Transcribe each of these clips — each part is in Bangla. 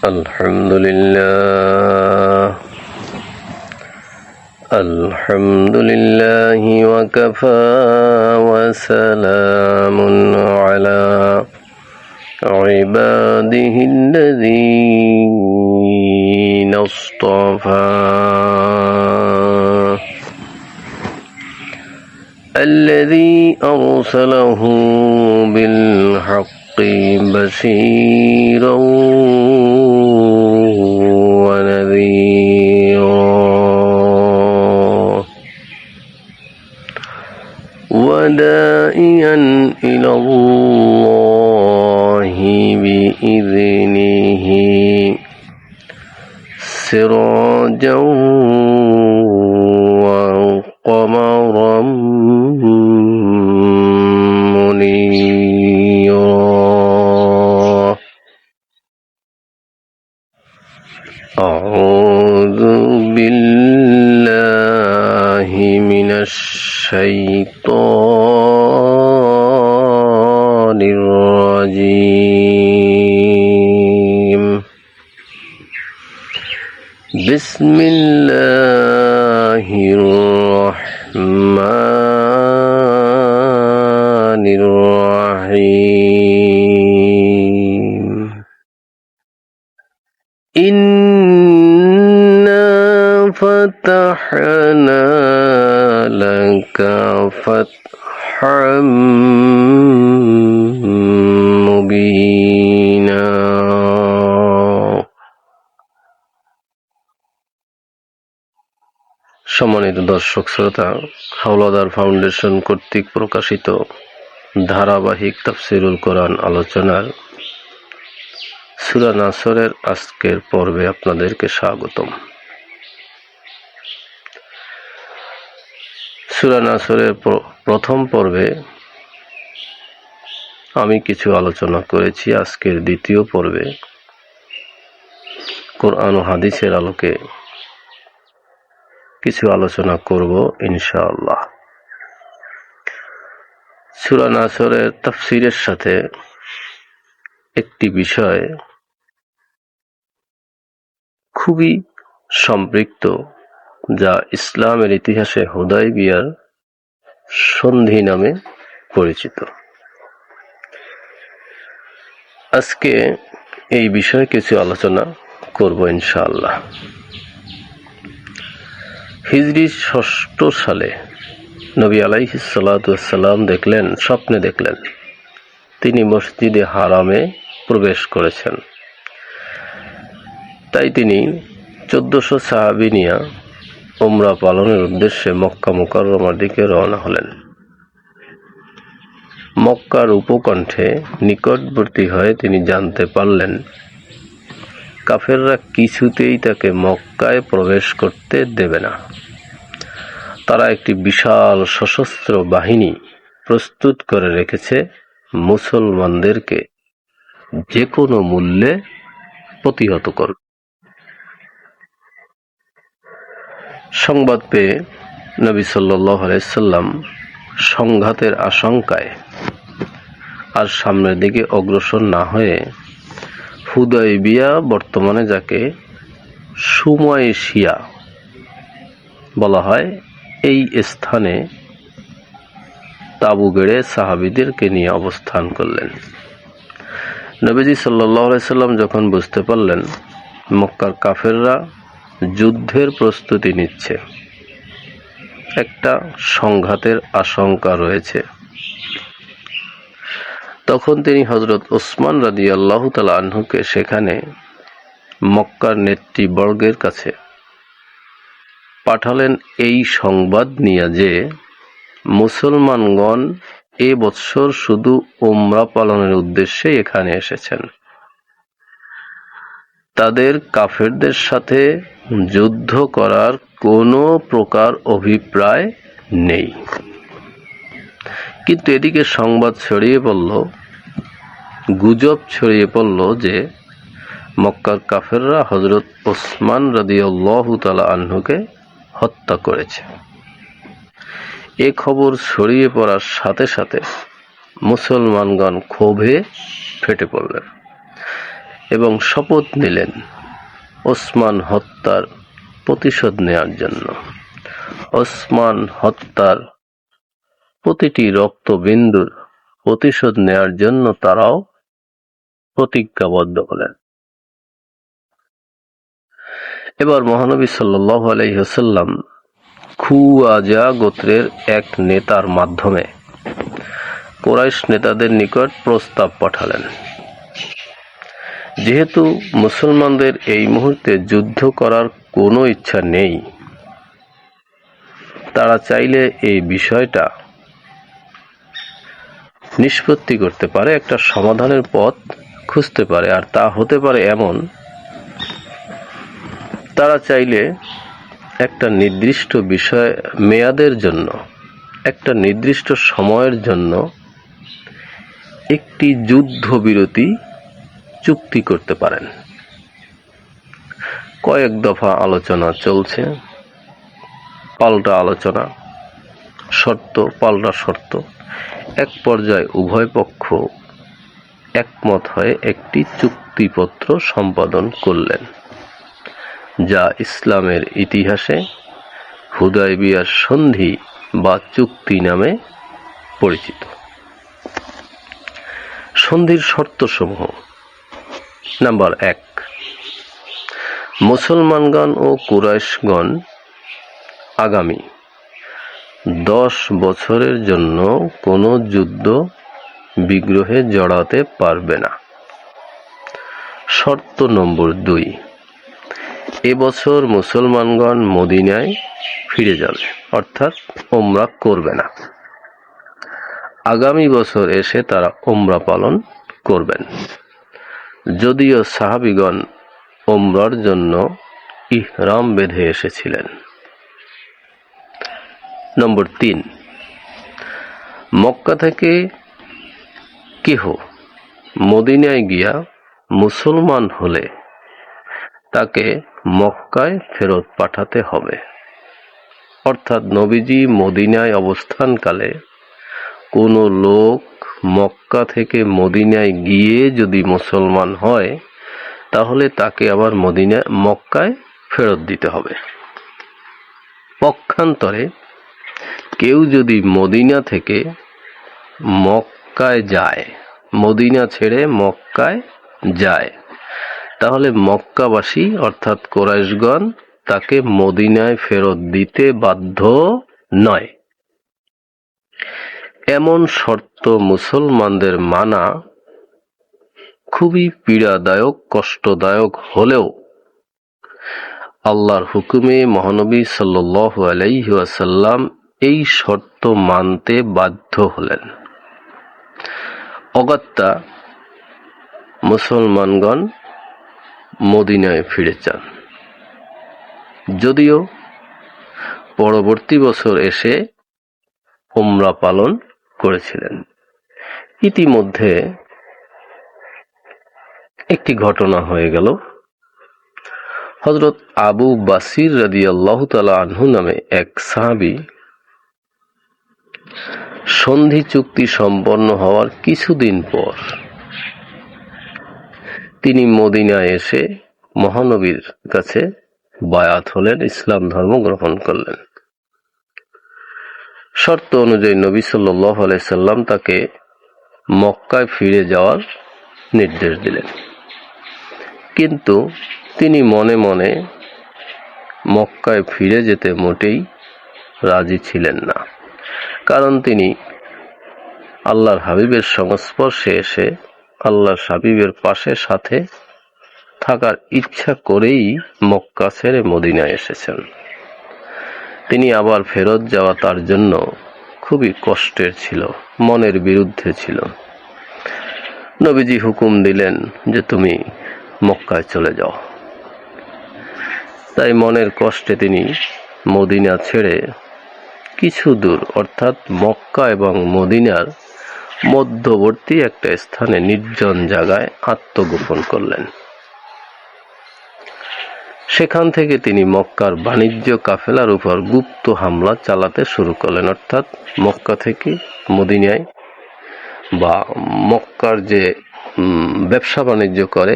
الحمد لله وكفى وسلام على عباده الذين اصطفى الذي أرسله بالحق بشيرا ونذيرا وداعيا إلى الله بإذنه سراجا وقمرا منيرا. أعوذ بالله من الشيطان الرجيم. بسم الله الرحمن الرحيم. إنا فتحنا لك فتحا مبينا. সম্মানিত দর্শক শ্রোতা, হাওলাদার ফাউন্ডেশন কর্তৃক প্রকাশিত ধারাবাহিক তাফসিরুল কোরআন আলোচনার সূরা নাসরের আজকের পর্বে আপনাদেরকে স্বাগতম। সূরা নাসরের প্রথম পর্বে আমি কিছু আলোচনা করেছি। আজকের দ্বিতীয় পর্বে কোরআন ও হাদিসের আলোকে কিছু আলোচনা করব ইনশাআল্লাহ। সূরা নাসরের তাফসিরের সাথে একটি বিষয় খুবই সম্পৃক্ত, যা ইসলামের ইতিহাসে হুদায়বিয়ার সন্ধি নামে পরিচিত। আজকে এই বিষয়ে কিছু আলোচনা করব ইনশাআল্লাহ। হিজরি ৬ষ্ঠ সালে নবী আলাইহিস সালাতু ওয়াস সালাম স্বপ্নে দেখলেন তিনি মসজিদে হারামে প্রবেশ করেছেন। তাই তিনি ১৪০০ সাহাবী নিয়ে উমরা পালনের উদ্দেশ্যে মক্কা মুকাররমার দিকে রওনা হলেন। মক্কার উপকণ্ঠে নিকটবর্তী হয়ে তিনি জানতে পারলেন কাফেররা কিছুতেই তাকে মক্কায় প্রবেশ করতে দেবে না। তারা একটি বিশাল সশস্ত্র বাহিনী প্রস্তুত করে রেখেছে মুসলমানদেরকে যে কোনো মূল্যে প্রতিহত করবে। সংবাদ পেয়ে নবী সাল্লাল্লাহু আলাইহি সাল্লাম সংঘাতের আশঙ্কায় আর সামনের দিকে অগ্রসর না হয়ে হুদায়বিয়া, বর্তমানে যাকে সুমাইশিয়া বলা হয়, এই স্থানে তাঁবু গেড়ে সাহাবীদেরকে নিয়ে অবস্থান করলেন। নবীজি সাল্লাল্লাহু আলাইহি সাল্লাম যখন বুঝতে পারলেন মক্কার কাফেররা যুদ্ধের প্রস্তুতি নিচ্ছে, একটা সংঘাতের আশঙ্কা রয়েছে, তখন তিনি হযরত উসমান রাদিয়াল্লাহু তাআলা আনহুকে সেখানে মক্কার নেতৃবর্গের কাছে পাঠালেন এই সংবাদ নিয়ে যে মুসলমানগণ এ বৎসর শুধু উমরা পালনের উদ্দেশ্যে এখানে এসেছেন, তাদের কাফেরদের সাথে যুদ্ধ করার কোনো প্রকার অভিপ্রায় নেই। কিন্তু এদিকে সংবাদ ছড়িয়ে পড়ল, গুজব ছড়িয়ে পড়ল যে মক্কার কাফেররা হযরত ওসমান রাদিয়াল্লাহু তাআলা আনহুকে হত্যা করেছে। এ খবর ছড়িয়ে পড়ার সাথে সাথে মুসলমানগণ ক্ষোভে ফেটে পড়লেন এবং শপথ নিলেন ওসমান হত্যার প্রতিশোধ নেয়ার জন্য। ওসমান হত্যার প্রতিটি রক্তবিন্দুর প্রতিশোধ নেয়ার জন্য তারাও প্রতিজ্ঞাবদ্ধ হলেন। এবার মহানবী সাল্লাল্লাহু আলাইহি ওয়াসাল্লাম খুওয়াজা গোত্রের এক নেতার মাধ্যমে কুরাইশ নেতাদের নিকট প্রস্তাব পাঠালেন, যেহেতু মুসলমানদের এই মুহূর্তে যুদ্ধ করার কোনো ইচ্ছা নেই, তারা চাইলে এই বিষয়টা নিষ্পত্তি করতে পারে, একটা সমাধানের পথ খুঁজতে পারে। আর তা হতে পারে এমন, তারা চাইলে একটা নির্দিষ্ট বিষয় মেয়াদের জন্য, একটা নির্দিষ্ট সময়ের জন্য একটি যুদ্ধবিরতি চুক্তি করতে পারেন। কয়েক দফা আলোচনা চলছে, পাল্টা আলোচনা, শর্ত পাল্টা শর্ত। এক পর্যায়ে উভয় পক্ষ একমত হয়ে একটি চুক্তিপত্র সম্পাদন করলেন, যা ইসলামের ইতিহাসে হুদায়বিয়ার সন্ধি বা চুক্তি নামে পরিচিত। সন্ধির শর্তসমূহ: নাম্বার 1, মুসলমানগণ ও কুরাইশগণ আগামী 10 বছরের জন্য কোনো যুদ্ধ বিগ্রহে জড়াতে পারবে না। শর্ত নম্বর 2, এবছর মুসলমানগণ মদিনায় ফিরে যাবে, অর্থাৎ উমরা করবে না। আগামী বছর এসে তারা উমরা পালন করবেন, যদিও সাহাবীগণ উমরার জন্য ইহরাম বেঁধে এসেছিলেন। নম্বর 3, মক্কা থেকে কেহ মদিনায় গিয়া মুসলমান হলে তাকে মক্কায় ফেরত পাঠাতে হবে। অর্থাৎ নবীজি মদিনায় অবস্থানকালে কোনো লোক মক্কা থেকে মদিনায় গিয়ে যদি মুসলমান হয়, তাহলে তাকে আবার মক্কায় ফেরত দিতে হবে। পক্ষান্তরে কেউ যদি মদিনা থেকে মক্কায় যায়, মদিনা ছেড়ে মক্কায় যায়, তাহলে মক্কাবাসী অর্থাৎ কুরাইশগণ তাকে মদিনায় ফেরত দিতে বাধ্য নয়। এমন শর্ত মুসলমানদের মানা খুবই পীড়াদায়ক, কষ্টদায়ক হলেও আল্লাহর হুকুমে মহানবী সাল্লাল্লাহু আলাইহি ওয়াসাল্লাম এই শর্ত মানতে বাধ্য হলেন। অগত্যা মুসলমানগণ মদিনায় ফিরে যান, যদিও পরবর্তী বছর এসে উমরা পালন করেছিলেন। ইতিমধ্যে একটি ঘটনা হয়ে গেল। হযরত আবু বাসির রাদিয়াল্লাহু তাআলা আনহু নামে এক সাহাবী সন্ধি চুক্তি সম্পন্ন হওয়ার কিছুদিন পর তিনি মদিনায় এসে মহানবীর কাছে বায়াত হলেন, ইসলাম ধর্ম গ্রহণ করলেন। শর্ত অনুযায়ী নবী সাল্লাল্লাহু আলাইহি সাল্লাম তাকে মক্কায় ফিরে যাওয়ার নির্দেশ দিলেন, কিন্তু তিনি মনে মনে মক্কায় ফিরে যেতে মোটেই রাজি ছিলেন না। কারণ তিনি আল্লাহর হাবিবের সংস্পর্শে এসে আল্লাহর হাবিবের পাশে সাথে থাকার ইচ্ছা করেই মক্কা ছেড়ে মদিনায় এসেছেন। তিনি আবার ফেরত যাওয়া তার জন্য খুবই কষ্টের ছিল, মনের বিরুদ্ধে ছিল। নবীজি হুকুম দিলেন যে তুমি মক্কায় চলে যাও। তাই মনের কষ্টে তিনি মদিনা ছেড়ে কিছু দূর, অর্থাৎ মক্কা এবং মদিনার মধ্যবর্তী একটা স্থানে নির্জন জায়গায় আত্মগোপন করলেন। সেখান থেকে তিনি মক্কার বাণিজ্য কাফেলার উপর গুপ্ত হামলা চালাতে শুরু করলেন। অর্থাৎ মক্কা থেকে মদিনায় বা মক্কার যে ব্যবসা বাণিজ্য করে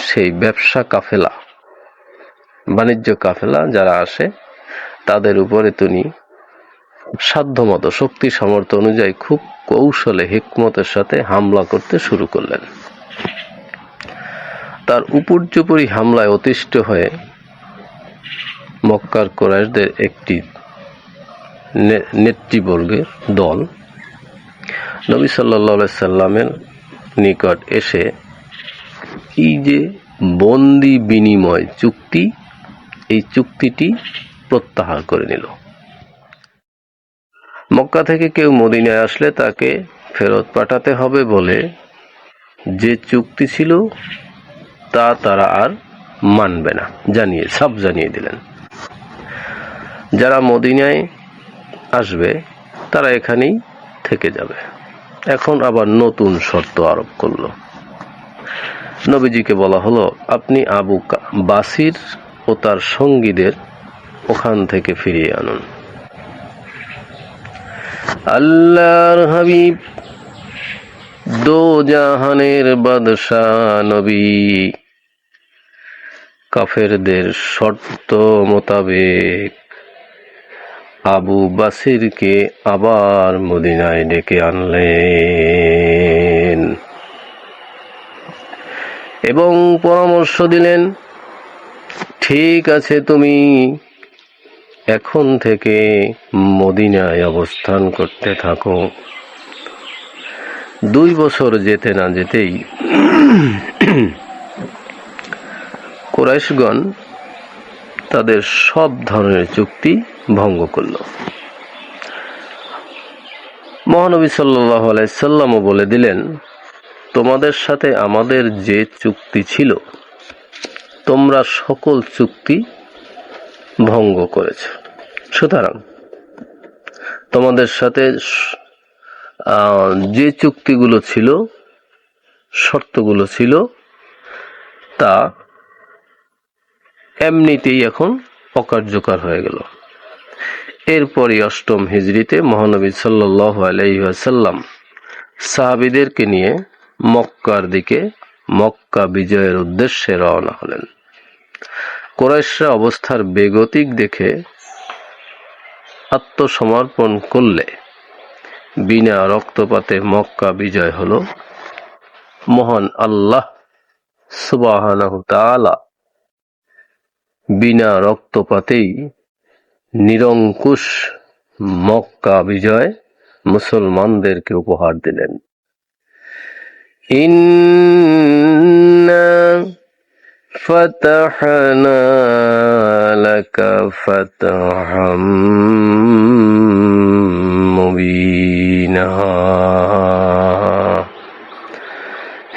সেই ব্যবসা কাফেলা, বাণিজ্য কাফেলা যারা আসে তাদের উপরে তিনি সাধ্যমতো শক্তি সামর্থ্য অনুযায়ী খুব কৌশলে হিকমতের সাথে হামলা করতে শুরু করলেন। তার উপর্যুপরি হামলায় অতিষ্ঠ হয়ে মক্কার কুরাইশদের একটি নেতৃবর্গের দল নবী সাল্লাল্লাহু আলাইহি সাল্লামের নিকট এসে এই যে বন্দি বিনিময় চুক্তি, এই চুক্তিটি প্রত্যাহার করে নিল। মক্কা থেকে কেউ মদিনায় আসলে তাকে ফেরত পাঠাতে হবে বলে যে চুক্তি ছিল তা তারা আর মানবে না জানিয়ে দিলেন। যারা মদিনায় আসবে তারা এখানেই থেকে যাবে। এখন আবার নতুন শর্ত আরোপ করলো। নবীজিকে বলা হলো, আপনি আবু বাসির ও তার সঙ্গীদের ওখান থেকে ফিরিয়ে আনুন। আল্লাহর হাবিব দো জাহানের বাদশাহ নবী কাফেরদের শর্ত মোতাবেক আবু বাসিরকে আবার মদিনায় ডেকে আনলেন এবং পরামর্শ দিলেন, ঠিক আছে, তুমি এখন থেকে মদিনায় অবস্থান করতে থাকো। 2 বছর যেতে না যেতেই কুরাইশগণ তাদের সব ধরনের চুক্তি ভঙ্গ করল। মহানবী সাল্লাল্লাহু আলাইহি সাল্লামও বলে দিলেন, তোমাদের সাথে আমাদের যে চুক্তি ছিল তোমরা সকল চুক্তি ভঙ্গ করেছ, সুতরাং তোমাদের সাথে যে চুক্তিগুলো ছিল, শর্তগুলো ছিল, তা এমনিতেই এখন অকার্যকর হয়ে গেল। এরপরই 8ম হিজরিতে মহানবী সাল্লাল্লাহু আলাইহি ওয়াসাল্লাম সাহাবীদেরকে নিয়ে মক্কার দিকে মক্কা বিজয়ের উদ্দেশ্যে রওনা হলেন। কুরাইশরা অবস্থার বেগতিক দেখে আত্মসমর্পণ করলে বিনা রক্তপাতে মক্কা বিজয় হলো। মহান আল্লাহ সুবহানাহু তাআলা বিনা রক্তপাতেই নিরঙ্কুশ মক্কা বিজয় মুসলমানদেরকে উপহার দিলেন। ইন্না ফাতাহনা লাকা ফাতহাম মুবিনা।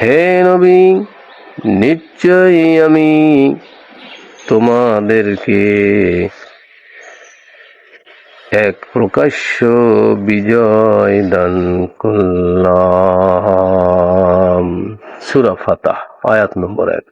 হে নবী, নিশ্চয়ই আমি তোমাদেরকে এক প্রকাশ্য বিজয় দান করলাম। সূরা ফাতহ আয়াত নম্বর 1।